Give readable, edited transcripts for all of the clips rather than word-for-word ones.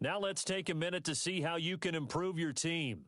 Now let's take a minute to see how you can improve your team.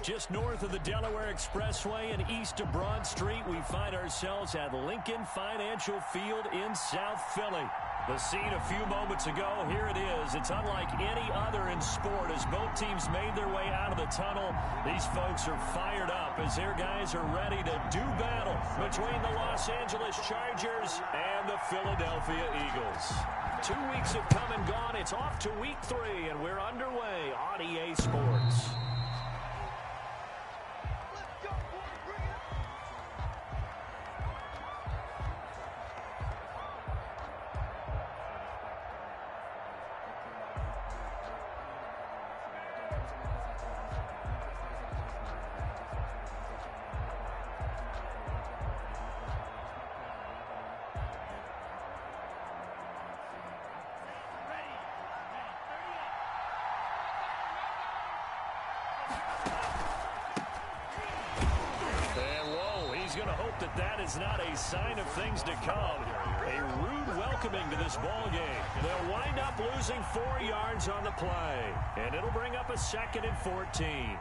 Just north of the Delaware Expressway and east of Broad Street, we find ourselves at Lincoln Financial Field in South Philly. The scene a few moments ago, here it is. It's unlike any other in sport as both teams made their way out of the tunnel. These folks are fired up as their guys are ready to do battle between the Los Angeles Chargers and the Philadelphia Eagles. 2 weeks have come and gone. It's off to week 3, and we're underway on EA Sports. That is not a sign of things to come. A rude welcoming to this ball game. They'll wind up losing 4 yards on the play, and it'll bring up a 2nd and 14.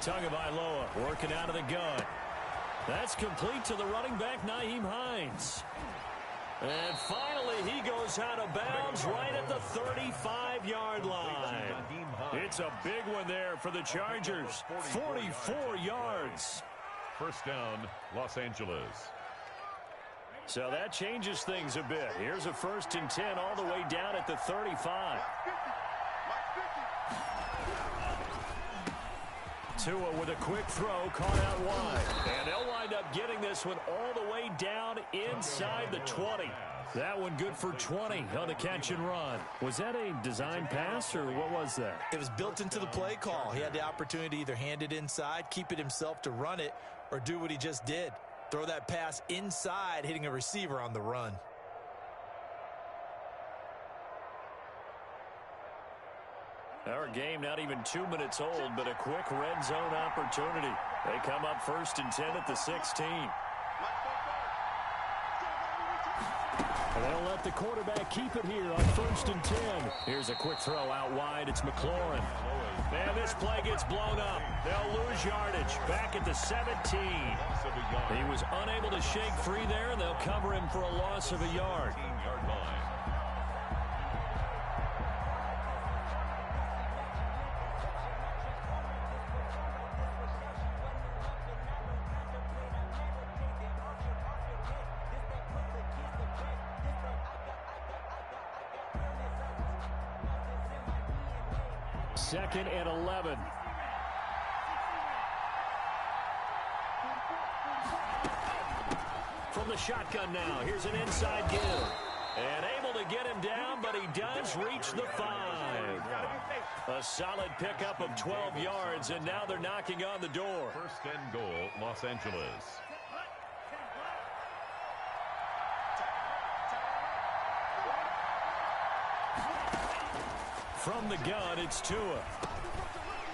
Tagovailoa working out of the gun. That's complete to the running back, Nyheim Hines. And finally, he goes out of bounds right at the 35-yard line. It's a big one there for the Chargers. 44 yards. First down, Los Angeles. So that changes things a bit. Here's a 1st and 10 all the way down at the 35. Tua with a quick throw, caught out wide. And they'll wind up getting this one all the way down inside the 20. That one good for 20 on the catch and run. Was that a design pass, or what was that? It was built into the play call. He had the opportunity to either hand it inside, keep it himself to run it, or do what he just did. Throw that pass inside, hitting a receiver on the run. Our game not even 2 minutes old, but a quick red zone opportunity. They come up 1st and 10 at the 16. And they'll let the quarterback keep it here on 1st and 10. Here's a quick throw out wide. It's McLaurin. And this play gets blown up. They'll lose yardage back at the 17. He was unable to shake free there, and they'll cover him for a loss of a yard. Second and 11. From the shotgun now, here's an inside give. And able to get him down, but he does reach the 5. A solid pickup of 12 yards, and now they're knocking on the door. 1st and goal, Los Angeles. From the gun, it's Tua.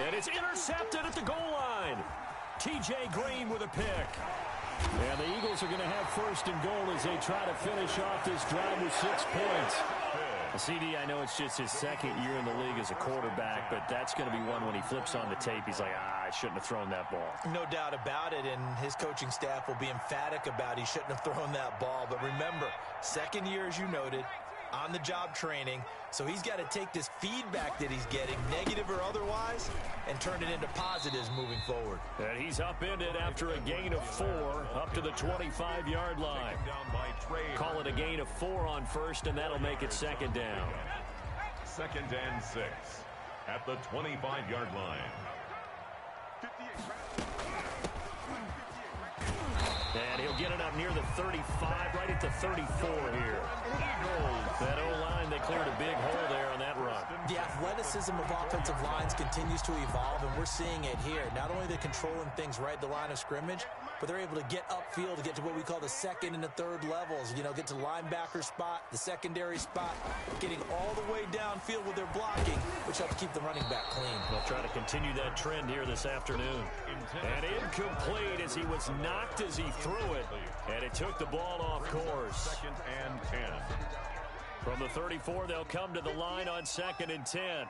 And it's intercepted at the goal line. T.J. Green with a pick. And the Eagles are going to have 1st and goal as they try to finish off this drive with 6 points. CD, I know it's just his 2nd year in the league as a quarterback, but that's going to be one when he flips on the tape. He's like, I shouldn't have thrown that ball. No doubt about it, and his coaching staff will be emphatic about he shouldn't have thrown that ball. But remember, 2nd year, as you noted, on-the-job training, so he's got to take this feedback that he's getting, negative or otherwise, and turn it into positives moving forward. And he's upended after a gain of 4 up to the 25-yard line. Call it a gain of 4 on 1st, and that'll make it 2nd down. 2nd and 6 at the 25-yard line. And he'll get it up near the 35, right at the 34 here. That O-line, they cleared a big hole there on that run. The athleticism of offensive lines continues to evolve, and we're seeing it here. Not only are they controlling things right at the line of scrimmage, but they're able to get upfield to get to what we call the 2nd and the 3rd levels. You know, get to the linebacker spot, the secondary spot, getting all the way downfield with their blocking, which helps keep the running back clean. They'll try to continue that trend here this afternoon. And incomplete as he was knocked as he threw it, and it took the ball off course. 2nd and 10. From the 34, they'll come to the line on 2nd and 10.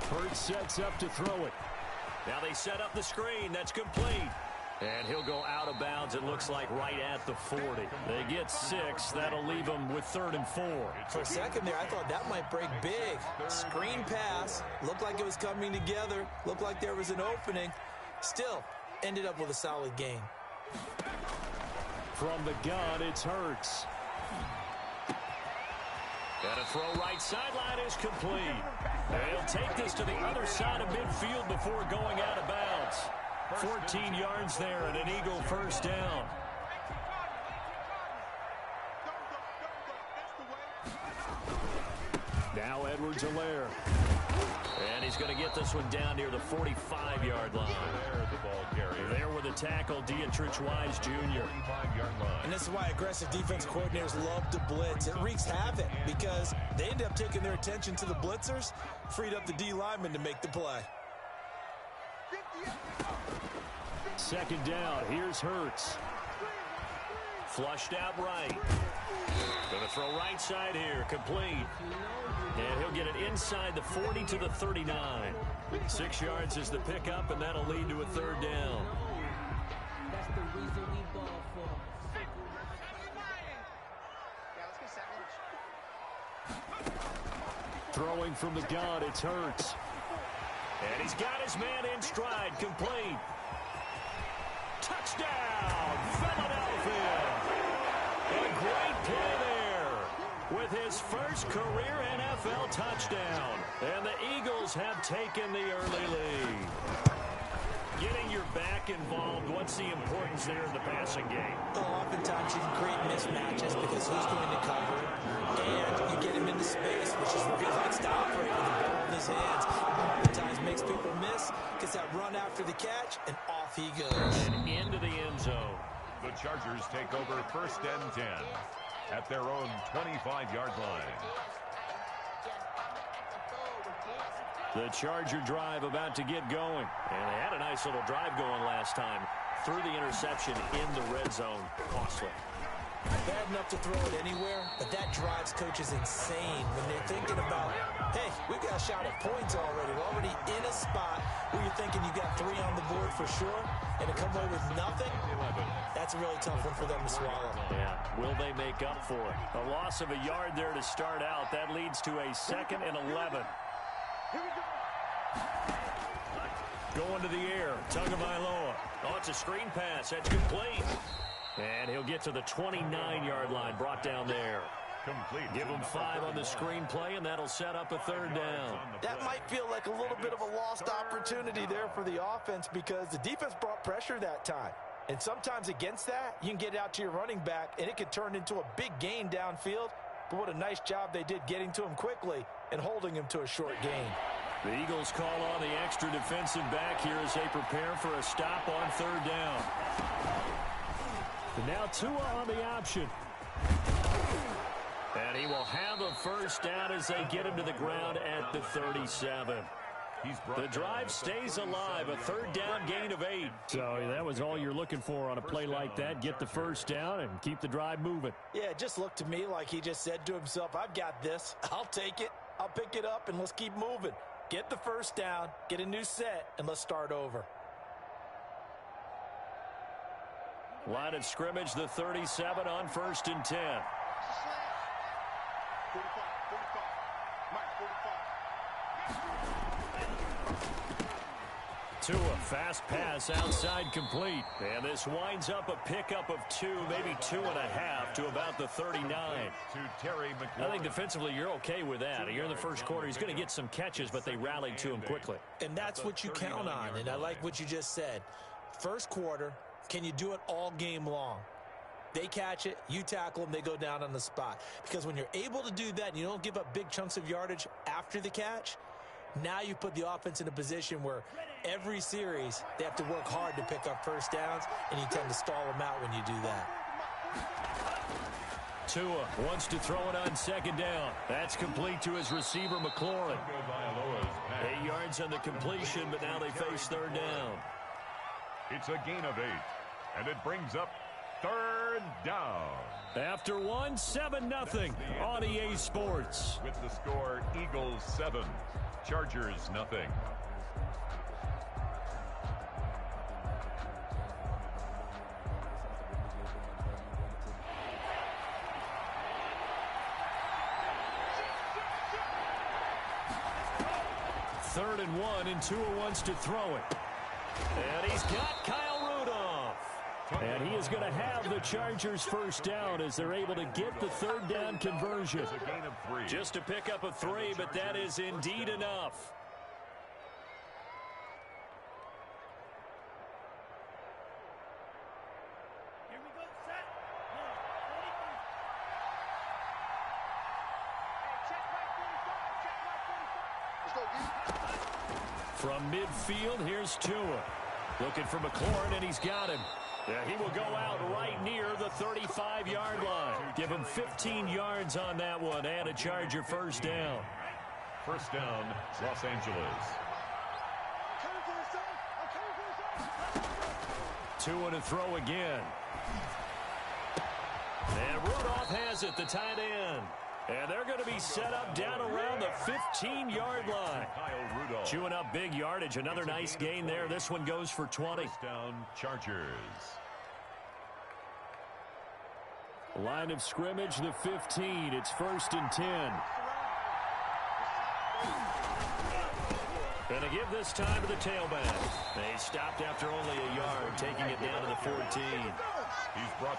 Hurts sets up to throw it. Now they set up the screen. That's complete. And he'll go out of bounds, it looks like, right at the 40. They get 6. That'll leave them with 3rd and 4. For a second there, I thought that might break big. Screen pass. Looked like it was coming together. Looked like there was an opening. Still, ended up with a solid gain. From the gun, it's Hurts. And a throw right sideline is complete. They'll take this to the other side of midfield before going out of bounds. 14 yards there and an Eagle first down. Now Edwards-Helaire. And he's going to get this one down near the 45-yard line. There with a tackle, Dietrich Wise Jr. And this is why aggressive defense coordinators love to blitz. It wreaks havoc because they end up taking their attention to the blitzers, freed up the D lineman to make the play. Second down, here's Hurts. Flushed out right. Going to throw right side here, complete. And he'll get it inside the 40 to the 39. 6 yards is the pickup, and that'll lead to a 3rd down. That's the reason we ball for. Throwing from the gun, it's Hurts. And he's got his man in stride, complete. Touchdown, Philadelphia. A great play there with his first career NFL touchdown. And the Eagles have taken the early lead. Getting your back involved, what's the importance there in the passing game? Well, oftentimes you can create mismatches because who's going to cover, and you get him into space, which is where he likes to operate with the ball in his hands. Oftentimes makes people miss, gets that run after the catch, and off he goes. And into the end zone. The Chargers take over 1st and 10 at their own 25-yard line. The Charger drive about to get going. And they had a nice little drive going last time. Threw the interception in the red zone. Costly. Bad enough to throw it anywhere, but that drives coaches insane when they're thinking about, hey, we've got a shot at points already. We're already in a spot where you're thinking you got 3 on the board for sure, and to come away with nothing, that's a really tough one for them to swallow. Yeah, will they make up for it? A loss of a yard there to start out. That leads to a 2nd and 11. Going to the air, Tagovailoa. Oh, it's a screen pass. That's complete. And he'll get to the 29-yard line, brought down there. Complete. Give him 5 on the screen play, and that'll set up a 3rd down. That might feel like a little bit of a lost opportunity there for the offense because the defense brought pressure that time. And sometimes against that, you can get it out to your running back, and it could turn into a big gain downfield. But what a nice job they did getting to him quickly and holding him to a short gain. The Eagles call on the extra defensive back here as they prepare for a stop on 3rd down. And now Tua on the option. And he will have a first down as they get him to the ground at the 37. The drive stays alive, a 3rd down gain of 8. So that was all you're looking for on a play like that. Get the first down and keep the drive moving. Yeah, it just looked to me like he just said to himself, I've got this. I'll take it. I'll pick it up, and let's keep moving. Get the first down, get a new set, and let's start over. Line of scrimmage, the 37 on 1st and 10. Tua, fast pass outside complete. And this winds up a pickup of 2, maybe 2.5 to about the 39. I think defensively you're okay with that. You're in the first quarter. He's going to get some catches, but they rallied to him quickly. And that's what you count on, and I like what you just said. First quarter, can you do it all game long? They catch it, you tackle them, they go down on the spot. Because when you're able to do that and you don't give up big chunks of yardage after the catch, now you put the offense in a position where every series they have to work hard to pick up first downs, and you tend to stall them out when you do that. Tua wants to throw it on 2nd down. That's complete to his receiver, McLaurin. 8 yards on the completion, but now they face 3rd down. It's a gain of 8, and it brings up third down. After one, 7-0 on EA Sports. With the score, Eagles 7, Chargers 0. Third and 1, and Tua wants to throw it. And he's got Kyle Rudolph. And he is going to have the Chargers first down as they're able to get the third down conversion. It's a gain of 3. Just to pick up a 3, but that is indeed enough. From midfield, here's Tua. Looking for McLaurin, and he's got him. Yeah, he will go out right near the 35-yard line. Give him 15 yards on that one, and a Charger first down. First down, Los Angeles. Tua to throw again. And Rudolph has it, the tight end. And they're going to be set up down around the 15-yard line. Kyle Rudolph. Chewing up big yardage. Another nice gain there. This one goes for 20. First down, Chargers. Line of scrimmage, the 15. It's 1st and 10. Going to give this time to the tailback. They stopped after only a yard, taking it down to the 14.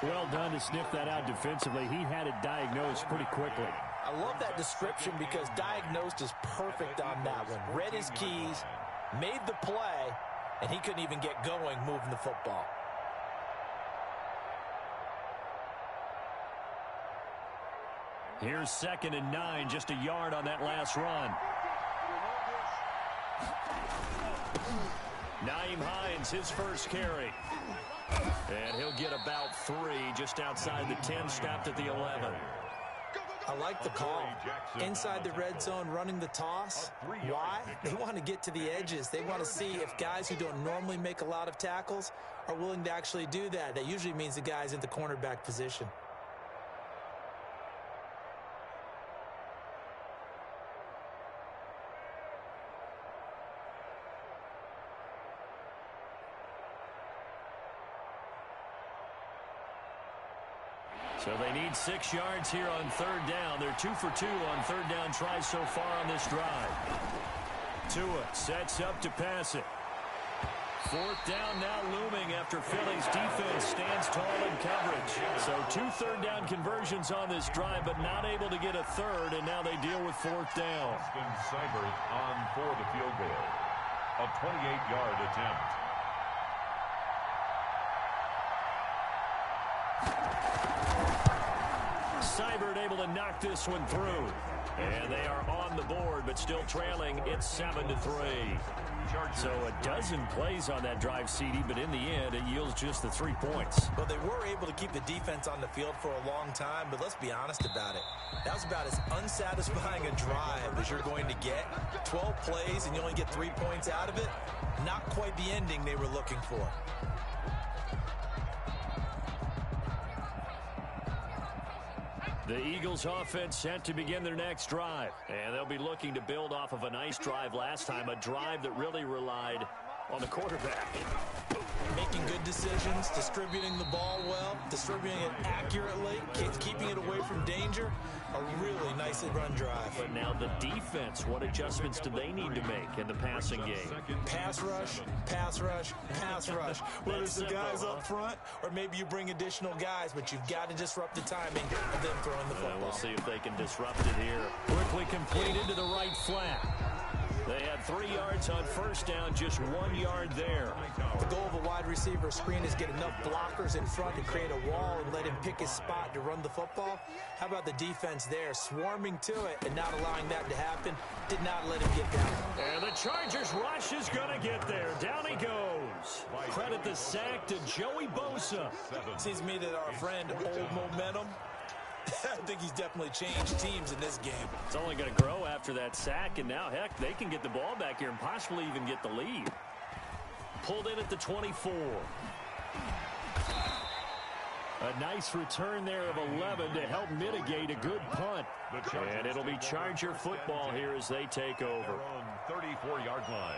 Well done to sniff that out defensively. He had it diagnosed pretty quickly. I love that description because diagnosed is perfect on that one. Read his keys, made the play, and he couldn't even get going moving the football. Here's 2nd and 9, just a yard on that last run. Nyheim Hines, his first carry. And he'll get about 3 just outside the 10, stopped at the 11. I like the call. Inside the red zone, running the toss. Why? They want to get to the edges. They want to see if guys who don't normally make a lot of tackles are willing to actually do that. That usually means the guy's in the cornerback position. So they need 6 yards here on 3rd down. They're 2 for 2 on 3rd down tries so far on this drive. Tua sets up to pass it. 4th down now looming after Philly's defense stands tall in coverage. So 2 3rd down conversions on this drive, but not able to get a 3rd, and now they deal with 4th down. Austin Seibert on for the field goal. A 28-yard attempt. Seibert able to knock this one through. And they are on the board, but still trailing. It's 7-3. So a dozen plays on that drive, CD, but in the end, it yields just the 3 points. Well, they were able to keep the defense on the field for a long time, but let's be honest about it. That was about as unsatisfying a drive as you're going to get. 12 plays, and you only get 3 points out of it. Not quite the ending they were looking for. The Eagles offense set to begin their next drive. And they'll be looking to build off of a nice drive last time, a drive that really relied on the quarterback. Making good decisions, distributing the ball well, distributing it accurately, keeping it away from danger. A really nice run drive. But now the defense, what adjustments do they need to make in the passing game? Pass rush, pass rush, pass rush. Whether it's the guys up front or maybe you bring additional guys, but you've got to disrupt the timing of them throwing the football. We'll see if they can disrupt it here. Quickly complete into the right flat. They had 3 yards on 1st down, just 1 yard there. The goal of a wide receiver screen is get enough blockers in front to create a wall and let him pick his spot to run the football. How about the defense there, swarming to it and not allowing that to happen? Did not let him get down. And the Chargers rush is going to get there. Down he goes. Credit the sack to Joey Bosa. Seems to me that our friend, Old Momentum, I think he's definitely changed teams in this game. It's only going to grow after that sack, and now, heck, they can get the ball back here and possibly even get the lead. Pulled in at the 24. A nice return there of 11 to help mitigate a good punt. And it'll be Charger football here as they take over. 34-yard line.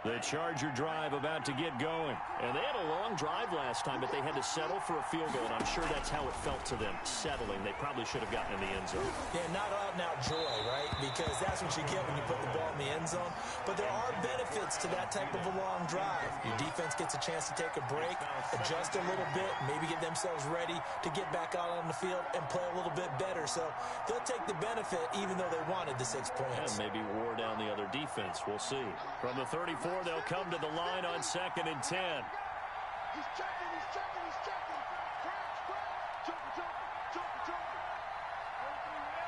The Charger drive about to get going. And they had a long drive last time, but they had to settle for a field goal, and I'm sure that's how it felt to them, settling. They probably should have gotten in the end zone. Yeah, not out-and-out joy, right? Because that's what you get when you put the ball in the end zone. But there are benefits to that type of a long drive. Your defense gets a chance to take a break, adjust a little bit, maybe get themselves ready to get back out on the field and play a little bit better. So they'll take the benefit even though they wanted the 6 points. And maybe wore down the other defense. We'll see. From the 34, they'll come to the line on 2nd and 10. He's checking.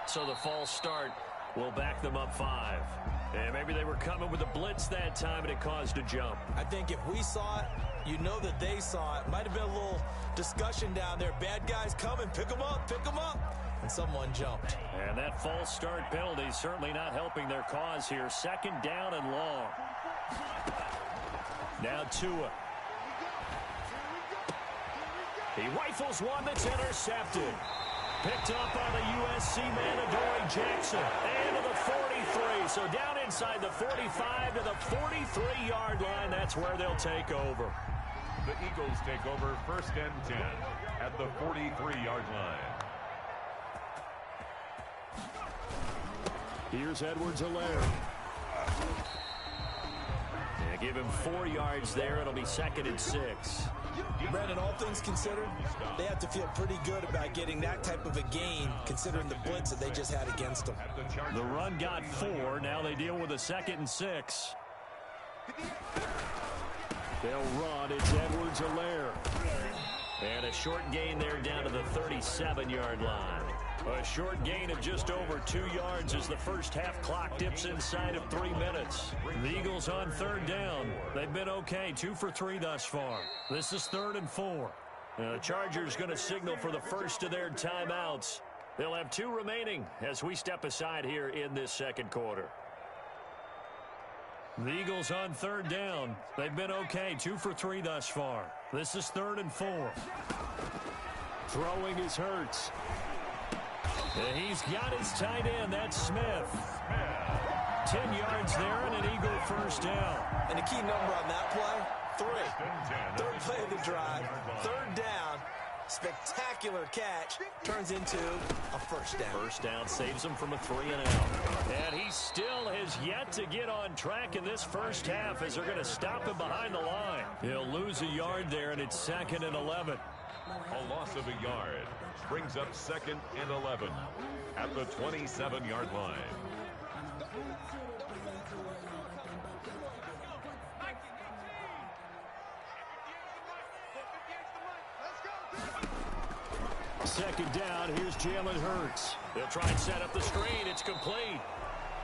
So the false start will back them up 5. And maybe they were coming with a blitz that time, and it caused a jump. I think if we saw it, you know that they saw it. Might have been a little discussion down there. Bad guys coming. Pick them up. And someone jumped. And that false start penalty is certainly not helping their cause here. 2nd down and long. Now Tua. He rifles one that's intercepted. Picked up by the USC man, Adoree Jackson. And to the 43. So down inside the 45 to the 43-yard line. That's where they'll take over. The Eagles take over 1st and 10 at the 43-yard line. Here's Edwards-Helaire. Give him 4 yards there. It'll be 2nd and 6. Brandon, all things considered, they have to feel pretty good about getting that type of a gain considering the blitz that they just had against them. The run got 4. Now they deal with a 2nd and 6. They'll run. It's Edwards-Helaire. And a short gain there down to the 37-yard line. A short gain of just over 2 yards as the first half clock dips inside of 3 minutes. The Eagles on 3rd down. They've been okay, 2 for 3 thus far. This is 3rd and 4. The Chargers going to signal for the first of their timeouts. They'll have 2 remaining as we step aside here in this 2nd quarter. The Eagles on 3rd down. They've been okay, 2 for 3 thus far. This is 3rd and 4. Throwing is Hurts. He's got his tight end. That's Smith. 10 yards there and an Eagle first down. And the key number on that play, 3. 3rd play of the drive. 3rd down. Spectacular catch. Turns into a first down. First down saves him from a 3-and-out. And he still has yet to get on track in this first half as they're going to stop him behind the line. He'll lose a yard there, and it's 2nd and 11. A loss of a yard brings up 2nd and 11 at the 27-yard line. Second down, here's Jalen Hurts. They'll try and set up the screen. It's complete.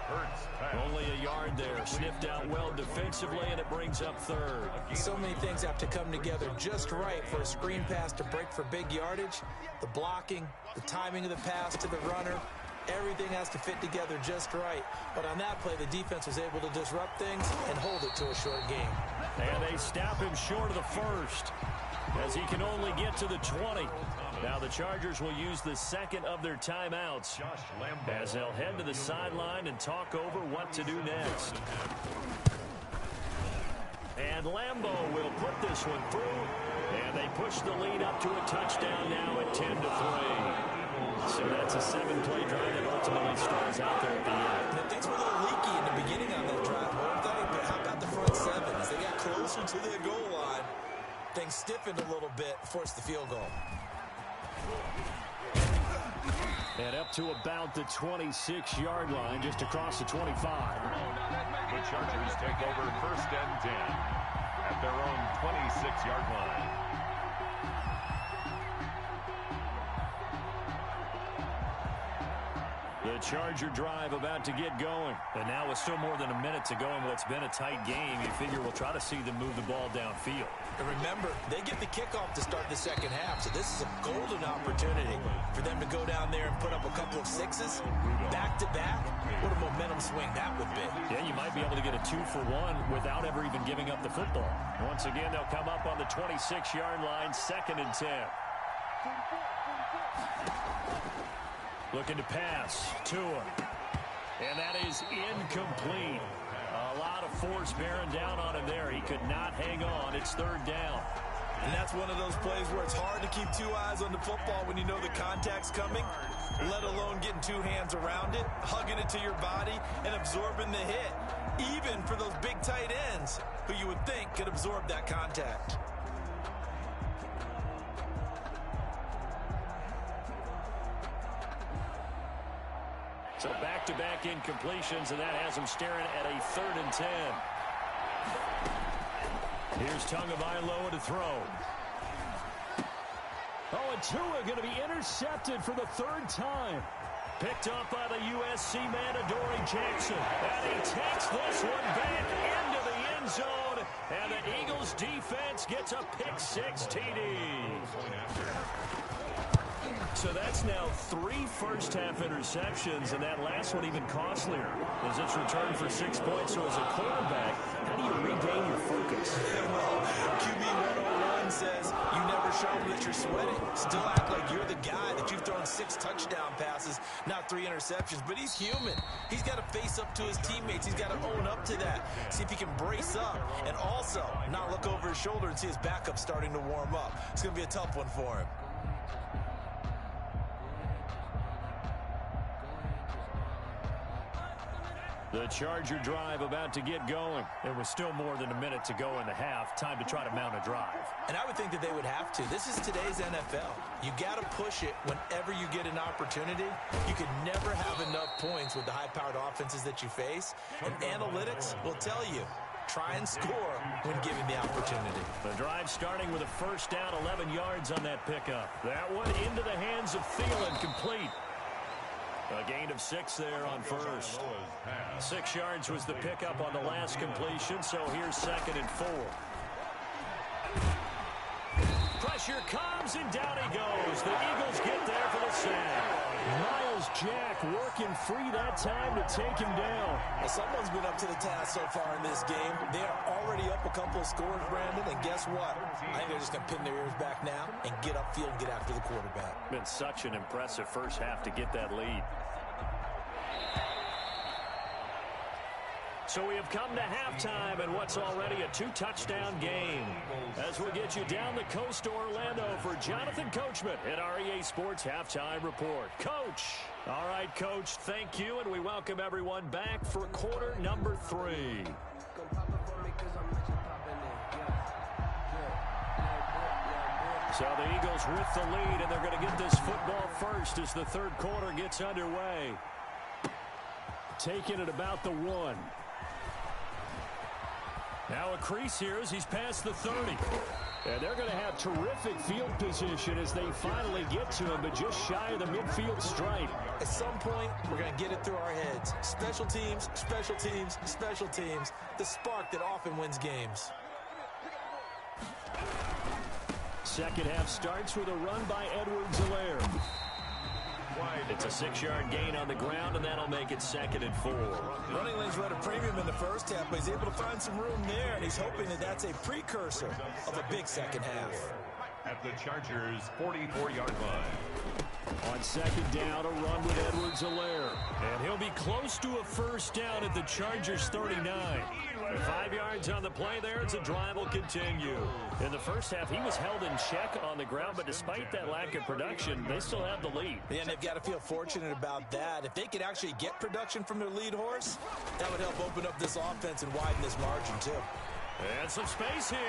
Hurts pass. Only a yard there. Sniffed out well defensively, and it brings up 3rd. So many things have to come together just right for a screen pass to break for big yardage. The blocking, the timing of the pass to the runner, everything has to fit together just right. But on that play, the defense was able to disrupt things and hold it to a short game. And they stop him short of the first as he can only get to the 20. Now the Chargers will use the 2nd of their timeouts as they'll head to the sideline and talk over what to do next. And Lambo will put this one through, and they push the lead up to a touchdown now at 10-3. So that's a 7-play drive that ultimately stars out there at the end. Now, things were a little leaky in the beginning on that drive, weren't they? But how about the front 7? As they got closer to the goal line, things stiffened a little bit, forced the field goal. And up to about the 26-yard line, just across the 25. The Chargers take over 1st and 10 at their own 26-yard line. The Charger drive about to get going. And now with still more than a minute to go in what's been a tight game, you figure we'll try to see them move the ball downfield. And remember, they get the kickoff to start the second half, so this is a golden opportunity for them to go down there and put up a couple of sixes back-to-back. What a momentum swing that would be. Yeah, you might be able to get a 2-for-1 without ever even giving up the football. Once again, they'll come up on the 26-yard line, 2nd and 10. Looking to pass to him. And that is incomplete. A lot of force bearing down on him there. He could not hang on. It's 3rd down. And that's one of those plays where it's hard to keep 2 eyes on the football when you know the contact's coming, let alone getting 2 hands around it, hugging it to your body, and absorbing the hit, even for those big tight ends who you would think could absorb that contact. So back-to-back incompletions, and that has him staring at a 3rd and 10. Here's Tagovailoa to throw. Oh, and Tua going to be intercepted for the 3rd time. Picked up by the USC man, Adoree Jackson. And he takes this one back into the end zone. And the Eagles defense gets a pick-6 TD. So that's now 3 first-half interceptions, and that last one even costlier as it's returned for 6 points. So as a quarterback, how do you regain your focus? Well, QB 101 says you never show them that you're sweating. Still act like you're the guy, that you've thrown 6 touchdown passes, not 3 interceptions. But he's human. He's got to face up to his teammates. He's got to own up to that. See if he can brace up and also not look over his shoulder and see his backup starting to warm up. It's going to be a tough one for him. The Charger drive about to get going. There was still more than a minute to go in the half. Time to try to mount a drive. And I would think that they would have to. This is today's NFL. You got to push it whenever you get an opportunity. You could never have enough points with the high-powered offenses that you face. And analytics will tell you, try and score when given the opportunity. The drive starting with a 1st down, 11 yards on that pickup. That one into the hands of Thielen, complete. A gain of 6 there on 1st. 6 yards was the pickup on the last completion, so here's 2nd and 4. Pressure comes, and down he goes. The Eagles get there for the sack. Miles Jack working free that time to take him down. Well, someone's been up to the task so far in this game. They are already up a couple of scores, Brandon, and guess what? I think they're just going to pin their ears back now and get upfield and get after the quarterback. Been such an impressive first half to get that lead. So we have come to halftime in what's already a 2-touchdown game. As we get you down the coast to Orlando for Jonathan Coachman at our EA Sports Halftime Report. Coach. All right, Coach, thank you, and we welcome everyone back for quarter number 3. So the Eagles with the lead, and they're going to get this football first as the 3rd quarter gets underway. Taking it about the 1. Now a crease here as he's past the 30. And they're going to have terrific field position as they finally get to him, but just shy of the midfield stripe. At some point, we're going to get it through our heads. Special teams, special teams, special teams. The spark that often wins games. Second half starts with a run by Edwards-Helaire. It's a 6-yard gain on the ground, and that'll make it 2nd and 4. Running lanes were at a premium in the first half, but he's able to find some room there, and he's hoping that that's a precursor of a big second half. At the Chargers' 44-yard line. On 2nd down, a run with Edwards-Helaire. And he'll be close to a 1st down at the Chargers' 39. 5 yards on the play there as the drive will continue. In the first half, he was held in check on the ground, but despite that lack of production, they still have the lead. And they've got to feel fortunate about that. If they could actually get production from their lead horse, that would help open up this offense and widen this margin, too. And some space here.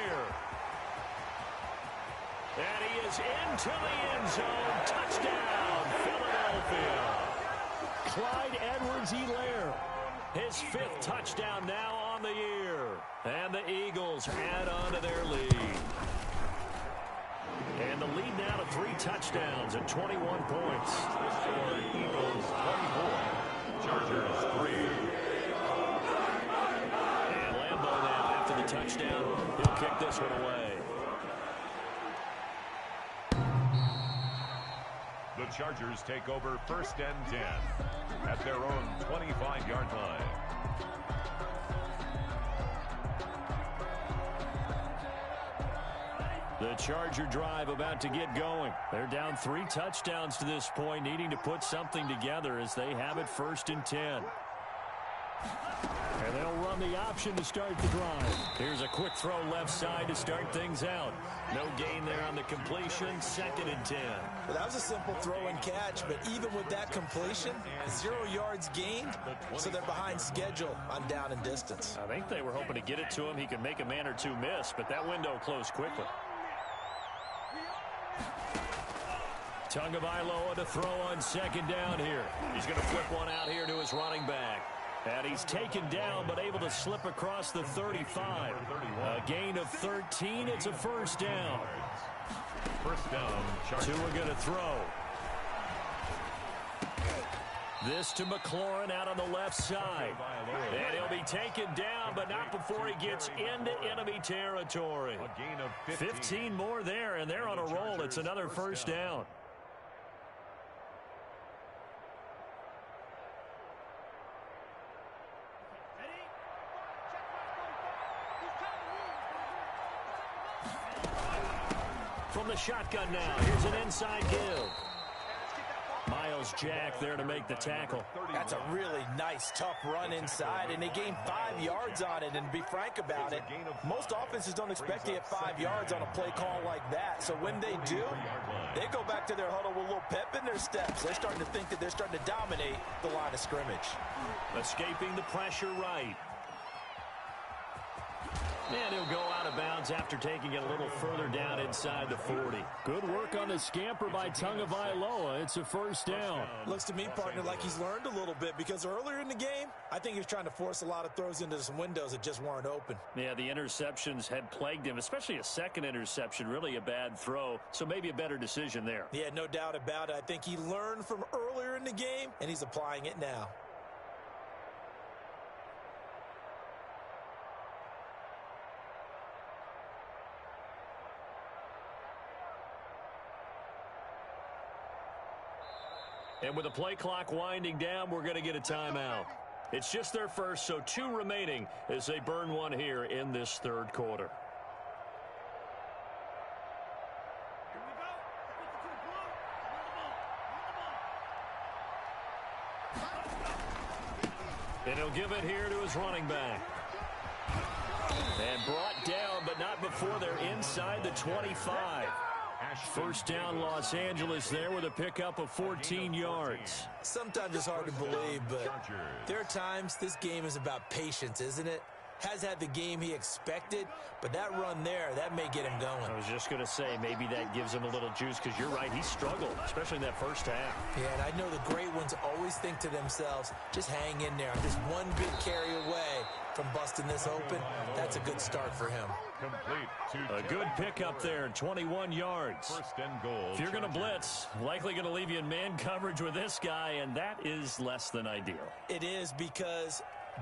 And he is into the end zone. Touchdown, Philadelphia. Clyde Edwards-Helaire. His 5th touchdown now on the year. And the Eagles add on to their lead. And the lead now to 3 touchdowns and 21 points. For Eagles 24, Chargers 3. And Lambeau now, after the touchdown, he'll kick this one away. The Chargers take over 1st and 10 at their own 25-yard line. The Charger drive about to get going. They're down 3 touchdowns to this point, needing to put something together as they have it 1st and 10. And they'll run the option to start the drive. Here's a quick throw left side to start things out. No gain there on the completion. 2nd and 10. Well, that was a simple throw and catch, but even with that completion, 0 yards gained, so they're behind schedule on down and distance. I think they were hoping to get it to him. He could make a man or two miss, but that window closed quickly. Tagovailoa to throw on 2nd down here. He's going to flip one out here to his running back. And he's taken down, but able to slip across the 35. A gain of 13. It's a 1st down. 1st down, Chargers. Tua going to throw. This to McLaurin out on the left side. And he'll be taken down, but not before he gets into enemy territory. A gain of 15 more there, and they're on a roll. It's another 1st down. From the shotgun now, here's an inside give. Miles Jack there to make the tackle. That's a really nice, tough run inside, and they gained 5 yards on it. And to be frank about it, most offenses don't expect to get 5 yards on a play call like that. So when they do, they go back to their huddle with a little pep in their steps. They're starting to think that they're starting to dominate the line of scrimmage. Escaping the pressure right. And he'll go out of bounds after taking it a little further down inside the 40. Good work on the scamper by Tagovailoa. It's a 1st down. Looks to me, partner, like he's learned a little bit, because earlier in the game, I think he was trying to force a lot of throws into some windows that just weren't open. Yeah, the interceptions had plagued him, especially a 2nd interception, really a bad throw. So maybe a better decision there. Yeah, no doubt about it. I think he learned from earlier in the game, and he's applying it now. And with the play clock winding down, we're going to get a timeout. It's just their first, so 2 remaining as they burn one here in this 3rd quarter. And he'll give it here to his running back. And brought down, but not before they're inside the 25. 1st down, Los Angeles there with a pickup of 14 yards. Sometimes it's hard to believe, but there are times this game is about patience, isn't it? Has had the game he expected, but that run there, that may get him going. I was just going to say, maybe that gives him a little juice, because you're right, he struggled, especially in that 1st half. Yeah, and I know the great ones always think to themselves, just hang in there. I'm just one big carry away from busting this open. That's a good start for him. Complete. A good pickup there, 21 yards. 1st and goal. If you're going to blitz, likely going to leave you in man coverage with this guy, and that is less than ideal. It is, because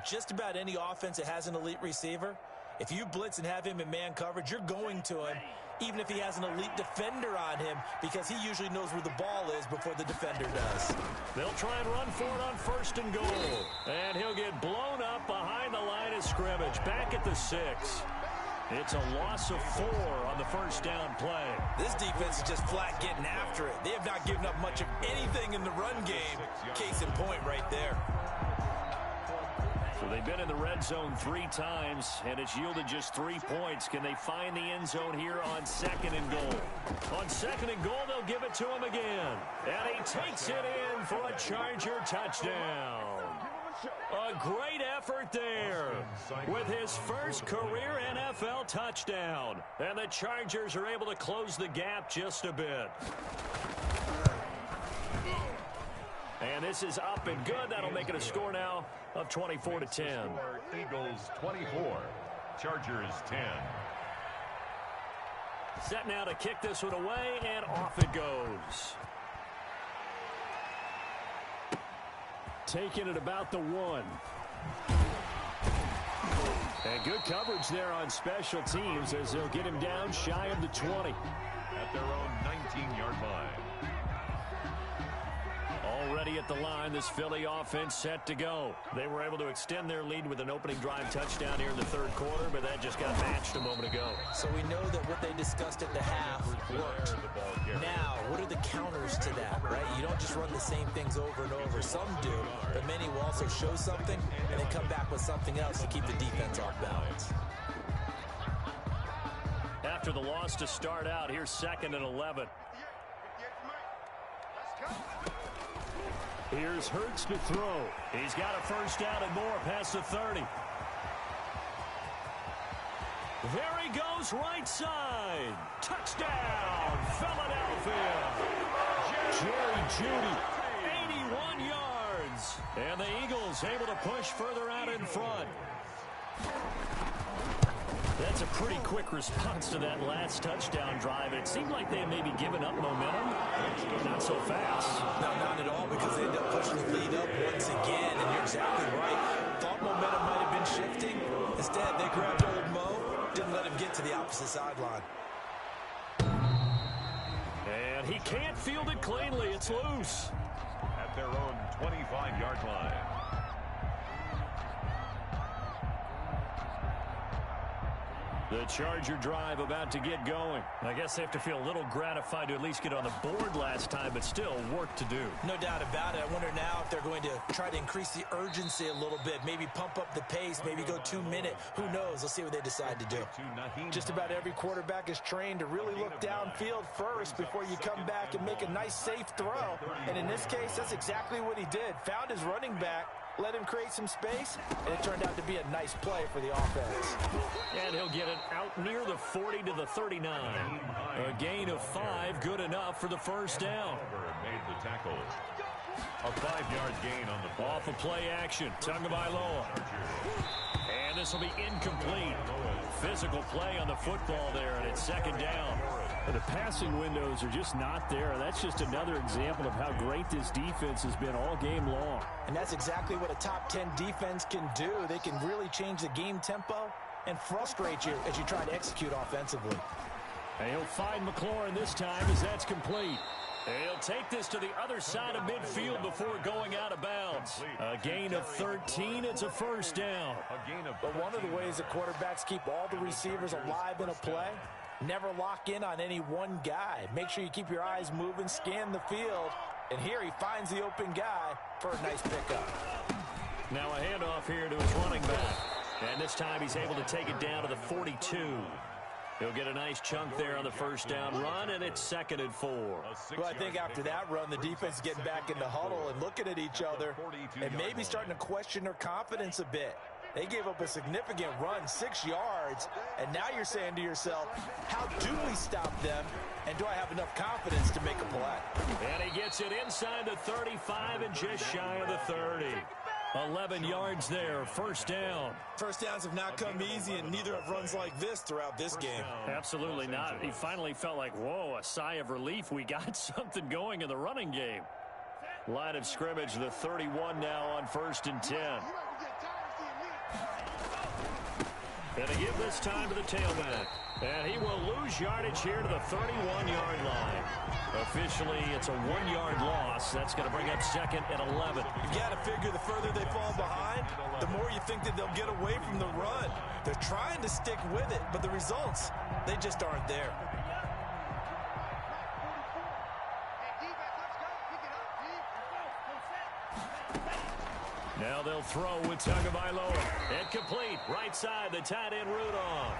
just about any offense that has an elite receiver, if you blitz and have him in man coverage, you're going to him, even if he has an elite defender on him, because he usually knows where the ball is before the defender does. They'll try and run for it on 1st and goal. And he'll get blown up behind the line of scrimmage, back at the 6. It's a loss of 4 on the 1st down play. This defense is just flat getting after it. They have not given up much of anything in the run game. Case in point right there. So they've been in the red zone 3 times, and it's yielded just 3 points. Can they find the end zone here on 2nd and goal? On 2nd and goal, they'll give it to him again. And he takes it in for a Charger touchdown. A great effort there with his first career NFL touchdown. And the Chargers are able to close the gap just a bit. And this is up and good. That'll make it a score now of 24-10. Eagles 24, Chargers 10. Set now to kick this one away, and off it goes. Taking it about the 1. And good coverage there on special teams as they'll get him down shy of the 20. At their own 19-yard line. Already at the line, this Philly offense set to go. They were able to extend their lead with an opening drive touchdown here in the third quarter, but that just got matched a moment ago. So we know that what they discussed at the half worked. Now, what are the counters to that, right? You don't just run the same things over and over. Some do, but many will also show something and then come back with something else to keep the defense off balance. After the loss to start out, here's 2nd and 11. Here's Hurts to throw. He's got a first down and more past the 30. There he goes, right side. Touchdown, Philadelphia. Jerry Jeudy, 81 yards. And the Eagles able to push further out in front. That's a pretty quick response to that last touchdown drive. It seemed like they had maybe given up momentum. Not so fast. No, not at all, because they ended up pushing the lead up once again. And you're exactly right. Thought momentum might have been shifting. Instead, they grabbed old Mo, didn't let him get to the opposite sideline. And he can't field it cleanly. It's loose. At their own 25-yard line. The Charger drive about to get going. I guess they have to feel a little gratified to at least get on the board last time, but still work to do. No doubt about it. I wonder now if they're going to try to increase the urgency a little bit, maybe pump up the pace, maybe go 2-minute. Who knows? Let's see what they decide to do. Just about every quarterback is trained to really look downfield first before you come back and make a nice, safe throw. And in this case, that's exactly what he did. Found his running back, let him create some space, and it turned out to be a nice play for the offense. And he'll get it out near the 40 to the 39. A gain of 5, good enough for the first down. Made the tackle. A 5-yard gain on the ball. Off of play action, Tagovailoa. And this will be incomplete. Physical play on the football there, and it's 2nd down. The passing windows are just not there. That's just another example of how great this defense has been all game long. And that's exactly what a top 10 defense can do. They can really change the game tempo and frustrate you as you try to execute offensively. And he'll find McLaurin this time as that's complete. He'll take this to the other side of midfield before going out of bounds. A gain of 13. It's a first down. But one of the ways that quarterbacks keep all the receivers alive in a play, never lock in on any one guy. Make sure you keep your eyes moving, scan the field. And here he finds the open guy for a nice pickup. Now a handoff here to his running back. And this time he's able to take it down to the 42. He'll get a nice chunk there on the first down run, and it's 2nd and 4. Well, I think after that run, the defense is getting back in the huddle and looking at each other and maybe starting to question their confidence a bit. They gave up a significant run, 6 yards, and now you're saying to yourself, how do we stop them, and do I have enough confidence to make a play? And he gets it inside the 35 and just shy of the 30. 11 yards there, first down. First downs have not come easy, and neither have runs like this throughout this game. Absolutely not. He finally felt like, whoa, a sigh of relief. We got something going in the running game. Line of scrimmage, the 31 now on 1st and 10. And to give this time to the tailback. And he will lose yardage here to the 31-yard line. Officially, it's a 1-yard loss. That's going to bring up 2nd and 11. You've got to figure the further they fall behind, the more you think that they'll get away from the run. They're trying to stick with it, but the results, they just aren't there. Now they'll throw with Tagovailoa. Incomplete. Right side, the tight end Rudolph.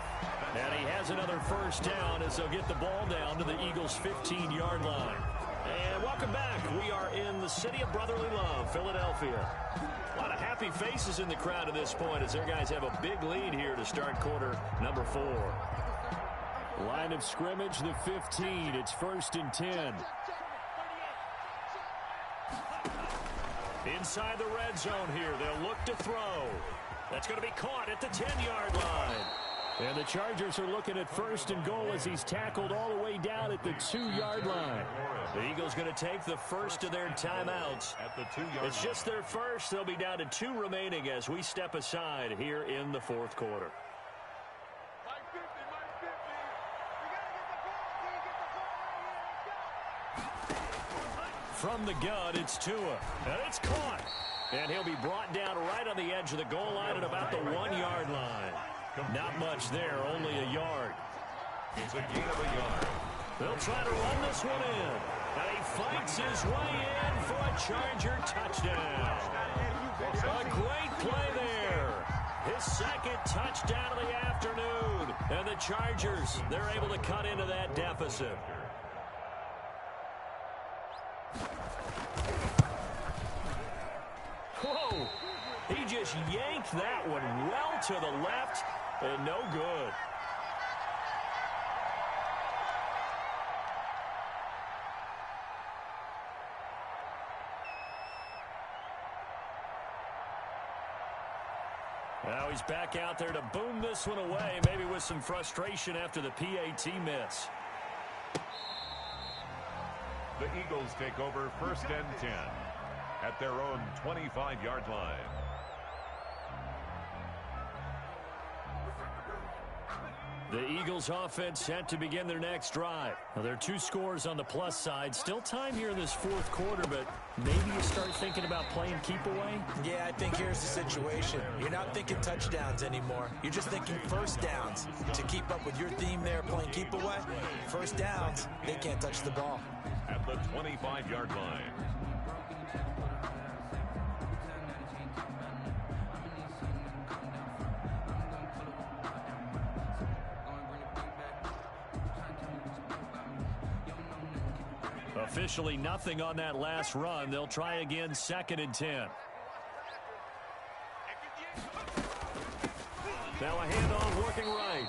And he has another first down as they'll get the ball down to the Eagles' 15-yard line. And welcome back. We are in the city of brotherly love, Philadelphia. A lot of happy faces in the crowd at this point as their guys have a big lead here to start quarter number 4. Line of scrimmage, the 15. It's 1st and 10. Inside the red zone here, they'll look to throw. That's going to be caught at the 10-yard line. And the Chargers are looking at 1st and goal as he's tackled all the way down at the 2-yard line. The Eagles going to take the first of their timeouts. At the 2-yard It's just their first. They'll be down to 2 remaining as we step aside here in the 4th quarter. From the gun, it's Tua. And it's caught. And he'll be brought down right on the edge of the goal line at about the 1-yard line. Not much there, only a yard. It's a gain of a yard. They'll try to run this one in. And he fights his way in for a Charger touchdown. A great play there. His 2nd touchdown of the afternoon. And the Chargers, they're able to cut into that deficit. Whoa! He just yanked that one well to the left, and no good. Now he's back out there to boom this one away, maybe with some frustration after the PAT miss. The Eagles take over 1st and 10 at their own 25-yard line. The Eagles offense set to begin their next drive. Now, there are 2 scores on the plus side. Still time here in this 4th quarter, but maybe you start thinking about playing keep away? Yeah, I think here's the situation. You're not thinking touchdowns anymore. You're just thinking 1st downs. To keep up with your theme there, playing keep away, 1st downs, they can't touch the ball. At the 25-yard line. Officially nothing on that last run. They'll try again 2nd and 10. Now a handoff working right.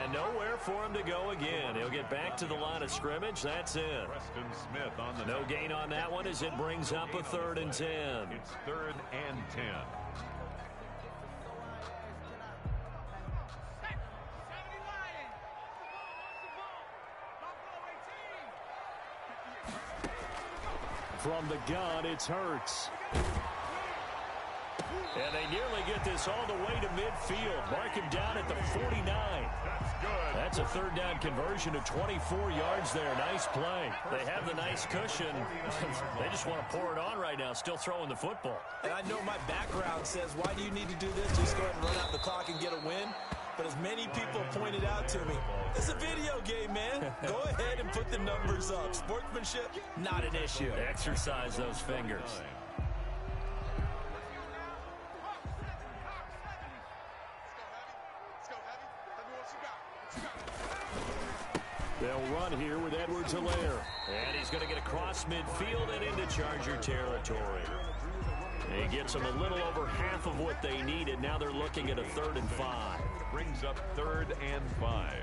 And nowhere for him to go again. He'll get back to the line of scrimmage. That's it. Preston Smith on the no gain on that one as it brings up a 3rd and 10. It's 3rd and 10. From the gun, it's Hurts. And they nearly get this all the way to midfield. Mark him down at the 49. That's good. That's a 3rd down conversion of 24 yards there. Nice play. They have the nice cushion. They just want to pour it on right now, still throwing the football. And I know my background says, why do you need to do this? Just go ahead and run out the clock and get a win. But as many people pointed out to me, it's a video game, man. Go ahead and put the numbers up. Sportsmanship, not an issue. Exercise those fingers. They'll run here with Edwards-Helaire. And he's going to get across midfield and into Charger territory. He gets them a little over half of what they needed. Now they're looking at a 3rd and 5. Brings up 3rd and 5.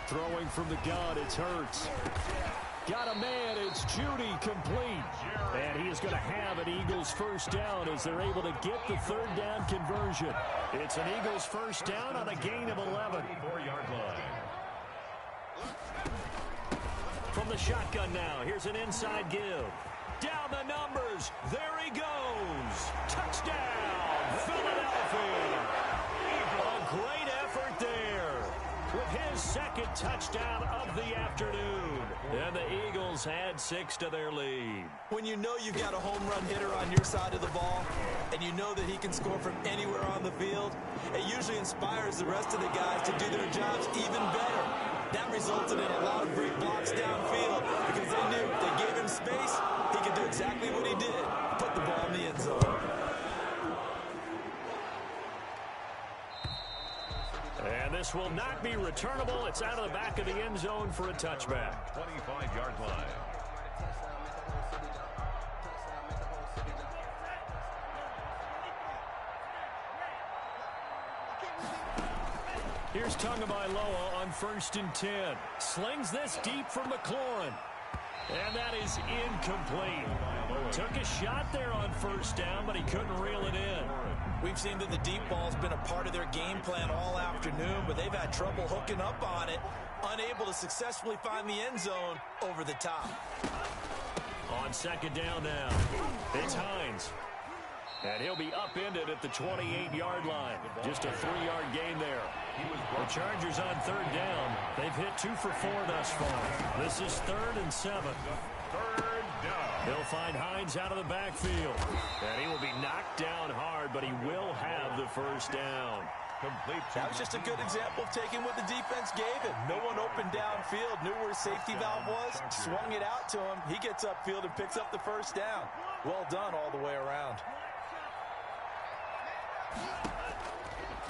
Throwing from the gun, it's Hurts. Got a man, it's Judy, complete. And he is going to have an Eagles 1st down as they're able to get the 3rd down conversion. It's an Eagles 1st down on a gain of 11. 4-yard line. From the shotgun now, here's an inside give. Down the numbers, there he goes. Touchdown, Philadelphia. A great effort there with his 2nd touchdown of the afternoon. And the Eagles add 6 to their lead. When you know you've got a home run hitter on your side of the ball, and you know that he can score from anywhere on the field, it usually inspires the rest of the guys to do their jobs even better. That resulted in a lot of great blocks downfield because they knew if they gave him space, he could do exactly what he did, put the ball in the end zone. And this will not be returnable. It's out of the back of the end zone for a touchback. 25-yard line. Here's Tagovailoa on 1st and 10. Slings this deep from McLaurin. And that is incomplete. Took a shot there on first down, but he couldn't reel it in. We've seen that the deep ball's been a part of their game plan all afternoon, but they've had trouble hooking up on it, unable to successfully find the end zone over the top. On second down now, it's Hines. And he'll be upended at the 28-yard line. Just a 3-yard gain there. The Chargers on third down. They've hit 2 for 4 thus far. This is 3rd and 7. Third down. He'll find Hines out of the backfield. And he will be knocked down hard, but he will have the first down. Complete. That was just a good example of taking what the defense gave him. No one opened downfield, knew where his safety valve was, swung it out to him. He gets upfield and picks up the first down. Well done all the way around.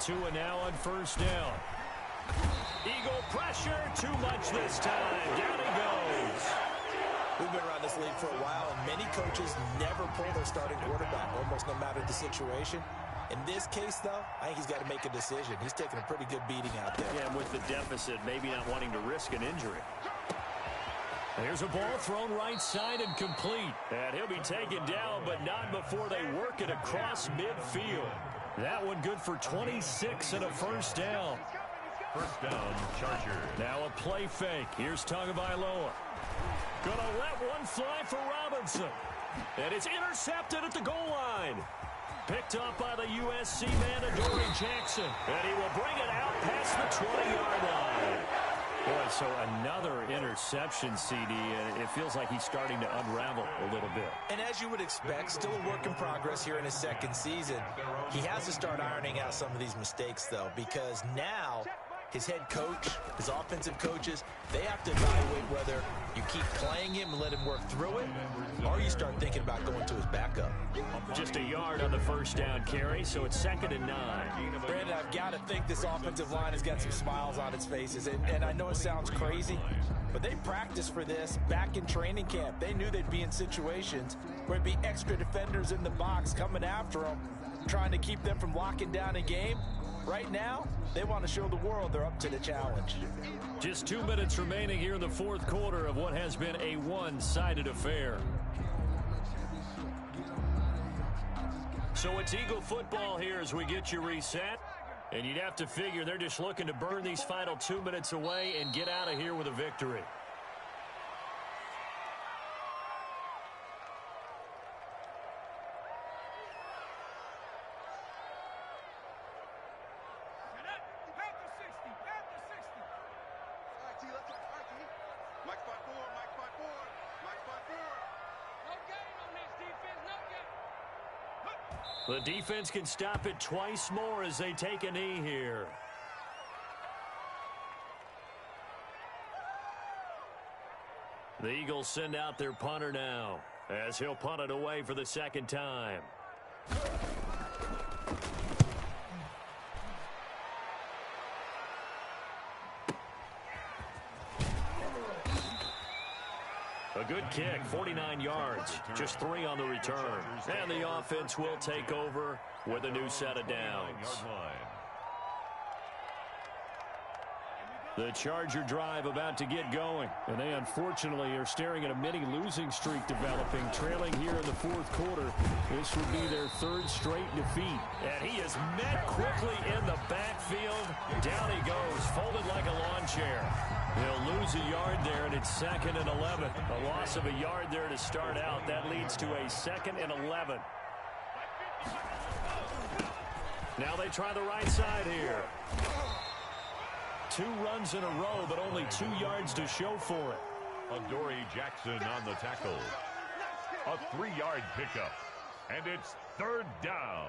Tua now on first down. Eagle pressure, too much this time. Down he goes. We've been around this league for a while, and many coaches never pull their starting quarterback, almost no matter the situation. In this case, though, I think he's got to make a decision. He's taking a pretty good beating out there. Yeah, and with the deficit, maybe not wanting to risk an injury. Here's a ball thrown right side and complete. And he'll be taken down, but not before they work it across midfield. That one good for 26 and a first down. First down, Chargers. Now a play fake. Here's Tagovailoa. Gonna let one fly for Robinson. And it's intercepted at the goal line. Picked up by the USC man, Adoree Jackson. And he will bring it out past the 20-yard line. Boy, so another interception, CD, and it feels like he's starting to unravel a little bit. And as you would expect, still a work in progress here in his second season. He has to start ironing out some of these mistakes, though, because now his head coach, his offensive coaches, they have to evaluate whether you keep playing him and let him work through it, or you start thinking about going to his backup. Just a yard on the first down carry, so it's 2nd and 9. Brandon, I've got to think this offensive line has got some smiles on its faces, and I know it sounds crazy, but they practiced for this back in training camp. They knew they'd be in situations where there'd be extra defenders in the box coming after them, trying to keep them from locking down a game. Right now, they want to show the world they're up to the challenge. Just 2 minutes remaining here in the fourth quarter of what has been a one-sided affair. So it's Eagle football here as we get you reset. And you'd have to figure they're just looking to burn these final 2 minutes away and get out of here with a victory. The defense can stop it twice more as they take a knee here. The Eagles send out their punter now as he'll punt it away for the second time. A good kick, 49 yards, just 3 on the return. And the offense will take over with a new set of downs. The Charger drive about to get going. And they unfortunately are staring at a mini losing streak developing, trailing here in the fourth quarter. This would be their 3rd straight defeat. And he is met quickly in the backfield. Down he goes, folded like a lawn chair. They'll lose a yard there, and it's 2nd and 11. A loss of a yard there to start out. That leads to a 2nd and 11. Now they try the right side here. 2 runs in a row, but only 2 yards to show for it. Adoree Jackson on the tackle. A 3-yard pickup. And it's 3rd down.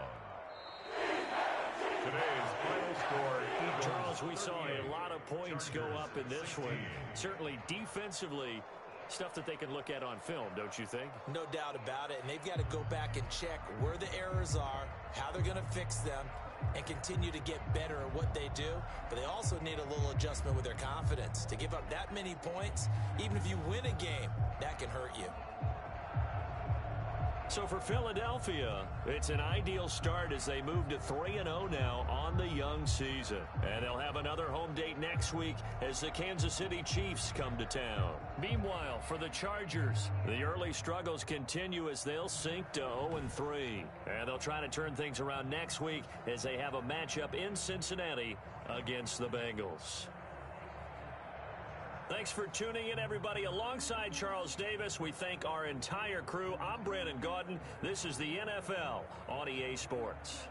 Today's final score, Eagles. Charles, we saw a lot of points go up in this one. Certainly defensively, stuff that they can look at on film, don't you think? No doubt about it, and they've got to go back and check where the errors are, how they're going to fix them, and continue to get better at what they do. But they also need a little adjustment with their confidence. To give up that many points, even if you win a game, that can hurt you. So for Philadelphia, it's an ideal start as they move to 3-0 now on the young season. And they'll have another home date next week as the Kansas City Chiefs come to town. Meanwhile, for the Chargers, the early struggles continue as they'll sink to 0-3. And they'll try to turn things around next week as they have a matchup in Cincinnati against the Bengals. Thanks for tuning in, everybody. Alongside Charles Davis, we thank our entire crew. I'm Brandon Gaudin. This is the NFL on EA Sports.